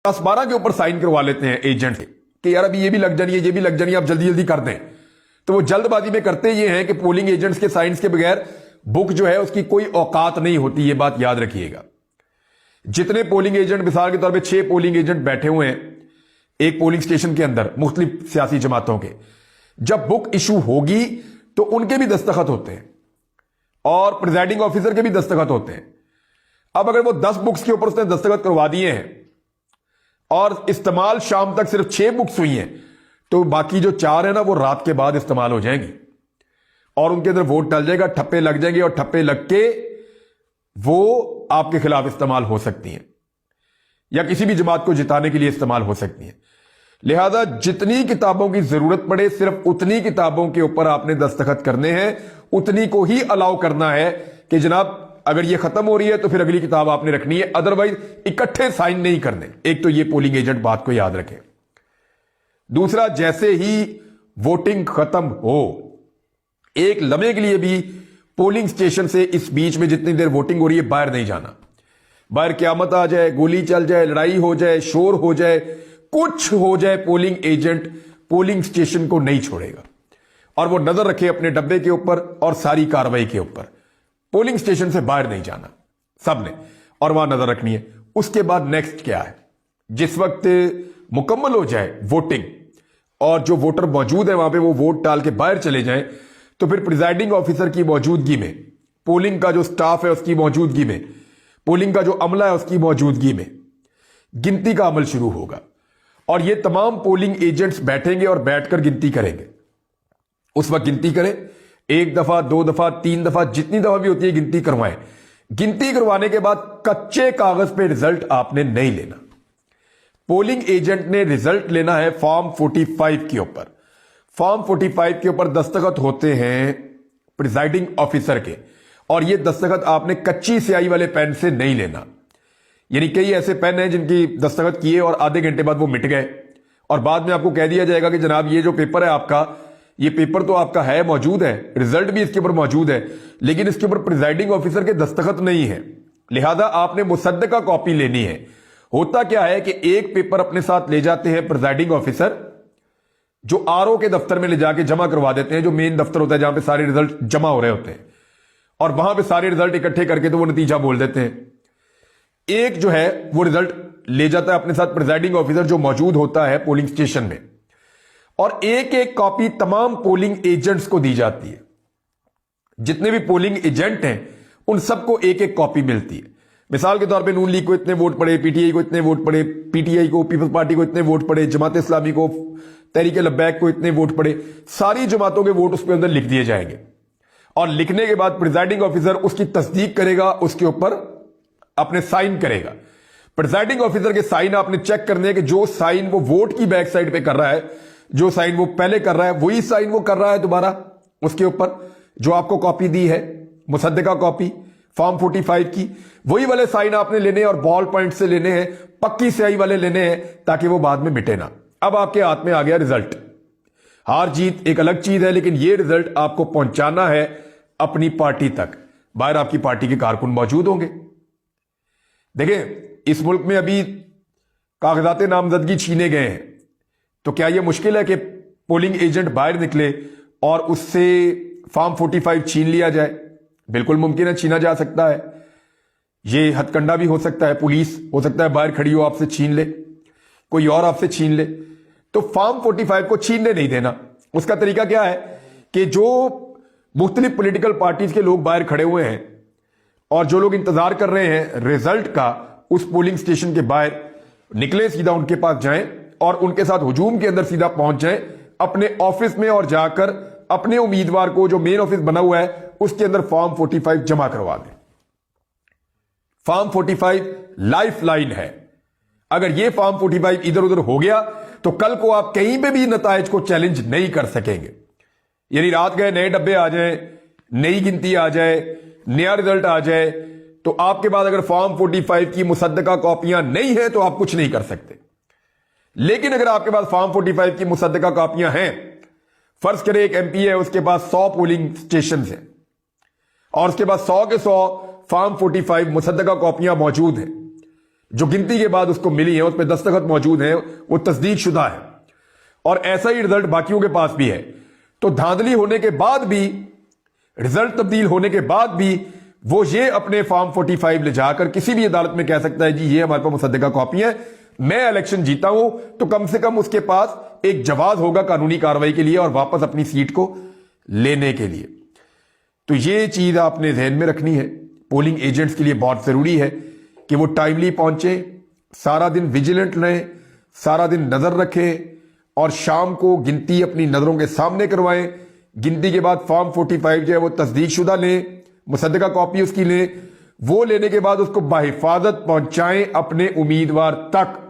10-12 के ऊपर साइन करवा लेते हैं एजेंट से कि यार अभी ये भी लग जानी है, ये भी लग जानी है, आप जल्दी जल्दी कर दें। तो वो जल्दबाजी में करते ये हैं कि पोलिंग एजेंट्स के साइंस के बगैर बुक जो है उसकी कोई औकात नहीं होती। ये बात याद रखिएगा। जितने पोलिंग एजेंट, मिसाल के तौर पे 6 पोलिंग एजेंट बैठे हुए हैं एक पोलिंग स्टेशन के अंदर मुख्तलिफ सियासी जमातों के, जब बुक इशू होगी तो उनके भी दस्तखत होते हैं और प्रिजाइडिंग ऑफिसर के भी दस्तखत होते हैं। अब अगर वो 10 बुक्स के ऊपर उसने दस्तखत करवा दिए हैं और इस्तेमाल शाम तक सिर्फ 6 बुक्स हुई हैं, तो बाकी जो 4 है ना वो रात के बाद इस्तेमाल हो जाएंगी और उनके अंदर वोट डल जाएगा, ठप्पे लग जाएंगे और ठप्पे लग के वो आपके खिलाफ इस्तेमाल हो सकती हैं या किसी भी जमात को जिताने के लिए इस्तेमाल हो सकती हैं। लिहाजा जितनी किताबों की जरूरत पड़े सिर्फ उतनी किताबों के ऊपर आपने दस्तखत करने हैं, उतनी को ही अलाउ करना है कि जनाब अगर ये खत्म हो रही है तो फिर अगली किताब आपने रखनी है, अदरवाइज इकट्ठे साइन नहीं करने। एक तो ये पोलिंग एजेंट बात को याद रखें। दूसरा, जैसे ही वोटिंग खत्म हो एक लम्हे के लिए भी पोलिंग स्टेशन से इस बीच में जितनी देर वोटिंग हो रही है बाहर नहीं जाना। बाहर क्यामत आ जाए, गोली चल जाए, लड़ाई हो जाए, शोर हो जाए, कुछ हो जाए, पोलिंग एजेंट पोलिंग स्टेशन को नहीं छोड़ेगा और वो नजर रखे अपने डब्बे के ऊपर और सारी कार्रवाई के ऊपर। पोलिंग स्टेशन से बाहर नहीं जाना सबने और वहां नजर रखनी है। उसके बाद नेक्स्ट क्या है, जिस वक्त मुकम्मल हो जाए वोटिंग और जो वोटर मौजूद है वहां पे वो वोट डाल के बाहर चले जाएं, तो फिर प्रिजाइडिंग ऑफिसर की मौजूदगी में, पोलिंग का जो स्टाफ है उसकी मौजूदगी में, पोलिंग का जो अमला है उसकी मौजूदगी में गिनती का अमल शुरू होगा और ये तमाम पोलिंग एजेंट्स बैठेंगे और बैठकर गिनती करेंगे। उस वक्त गिनती करें, 1 दफा, 2 दफा, 3 दफा, जितनी दफा भी होती है गिनती करवाएं। गिनती करवाने के बाद कच्चे कागज पे रिजल्ट आपने नहीं लेना। पोलिंग एजेंट ने रिजल्ट लेना है फॉर्म 45 के ऊपर। फॉर्म 45 के ऊपर दस्तखत होते हैं प्रिजाइडिंग ऑफिसर के और यह दस्तखत आपने कच्ची स्याही वाले पेन से नहीं लेना। यानी कई ऐसे पेन हैं जिनकी दस्तखत किए और आधे घंटे बाद वो मिट गए और बाद में आपको कह दिया जाएगा कि जनाब ये जो पेपर है आपका, ये पेपर तो आपका है, मौजूद है, रिजल्ट भी इसके ऊपर मौजूद है, लेकिन इसके ऊपर प्रिजाइडिंग ऑफिसर के दस्तखत नहीं है, लिहाजा आपने मुसद्दका कॉपी लेनी है। होता क्या है कि एक पेपर अपने साथ ले जाते हैं प्रिजाइडिंग ऑफिसर, जो आरओ के दफ्तर में ले जाके जमा करवा देते हैं, जो मेन दफ्तर होता है जहां पे सारे रिजल्ट जमा हो रहे होते हैं, और वहां पे सारे रिजल्ट इकट्ठे करके तो वो नतीजा बोल देते हैं। एक जो है वो रिजल्ट ले जाता है अपने साथ प्रिजाइडिंग ऑफिसर जो मौजूद होता है पोलिंग स्टेशन में, और एक एक कॉपी तमाम पोलिंग एजेंट्स को दी जाती है। जितने भी पोलिंग एजेंट हैं उन सबको एक एक कॉपी मिलती है। मिसाल के तौर पे नून लीग को इतने वोट पड़े, पीटीआई को इतने वोट पड़े, पीटीआई को, पीपल्स पार्टी को इतने वोट पड़े, जमात इस्लामी को, तहरीक लब्बैक को इतने वोट पड़े, सारी जमातों के वोट उसके अंदर लिख दिए जाएंगे और लिखने के बाद प्रिजाइडिंग ऑफिसर उसकी तस्दीक करेगा, उसके ऊपर अपने साइन करेगा। प्रिजाइडिंग ऑफिसर के साइन आपने चेक करने के जो साइन वो वोट की बैक साइड पे कर रहा है, जो साइन वो पहले कर रहा है वही साइन वो कर रहा है दोबारा उसके ऊपर जो आपको कॉपी दी है, मुसद्दका कॉपी फॉर्म 45 की, वही वाले साइन आपने लेने हैं और बॉल पॉइंट से लेने हैं, पक्की स्याही वाले लेने हैं ताकि वो बाद में मिटे ना। अब आपके हाथ में आ गया रिजल्ट। हार जीत एक अलग चीज है, लेकिन ये रिजल्ट आपको पहुंचाना है अपनी पार्टी तक। बाहर आपकी पार्टी के कारकुन मौजूद होंगे। देखें, इस मुल्क में अभी कागजात नामजदगी छीने गए हैं, तो क्या यह मुश्किल है कि पोलिंग एजेंट बाहर निकले और उससे फॉर्म 45 छीन लिया जाए? बिल्कुल मुमकिन है, छीना जा सकता है। यह हथकंडा भी हो सकता है, पुलिस हो सकता है बाहर खड़ी हो आपसे छीन ले, कोई और आपसे छीन ले। तो फॉर्म 45 को छीनने नहीं देना। उसका तरीका क्या है कि जो मुख्तलिफ पॉलिटिकल पार्टीज के लोग बाहर खड़े हुए हैं और जो लोग इंतजार कर रहे हैं रिजल्ट का, उस पोलिंग स्टेशन के बाहर निकले, सीधा उनके पास जाएं और उनके साथ हुजूम के अंदर सीधा पहुंच जाएं अपने ऑफिस में और जाकर अपने उम्मीदवार को, जो मेन ऑफिस बना हुआ है उसके अंदर फॉर्म 45 जमा करवा दें। फॉर्म 45 लाइफ लाइन है। अगर यह फॉर्म 45 इधर उधर हो गया तो कल को आप कहीं पे भी नताइज को चैलेंज नहीं कर सकेंगे। यानी रात गए नए डब्बे आ जाए, नई गिनती आ जाए, नया रिजल्ट आ जाए, तो आपके पास अगर फॉर्म 45 की मुसद्दका कॉपियां नहीं है तो आप कुछ नहीं कर सकते। लेकिन अगर आपके पास फॉर्म 45 की मुसद्दका कॉपियां हैं, फर्ज करें एक एमपी है, उसके पास 100 पोलिंग स्टेशन है और उसके पास 100 के 100 फॉर्म 45 मुसद्दका कॉपियां मौजूद हैं, जो गिनती के बाद उसको मिली है, उस पर दस्तखत मौजूद है, वो तस्दीक शुदा है और ऐसा ही रिजल्ट बाकियों के पास भी है। तो धांधली होने के बाद भी, रिजल्ट तब्दील होने के बाद भी वो ये अपने फॉर्म 45 ले जाकर किसी भी अदालत में कह सकता है जी ये हमारे पास मुसद्दका कॉपी है, मैं इलेक्शन जीता हूं, तो कम से कम उसके पास एक जवाब होगा कानूनी कार्रवाई के लिए और वापस अपनी सीट को लेने के लिए। तो ये चीज आपने ध्यान में रखनी है। पोलिंग एजेंट्स के लिए बहुत जरूरी है कि वो टाइमली पहुंचे, सारा दिन विजिलेंट रहें, सारा दिन नजर रखें और शाम को गिनती अपनी नजरों के सामने करवाएं। गिनती के बाद फॉर्म 45 जो है वो तस्दीक शुदा लें, मुसद्दका कॉपी उसकी लें, वो लेने के बाद उसको बाहिफाजत पहुंचाएं अपने उम्मीदवार तक।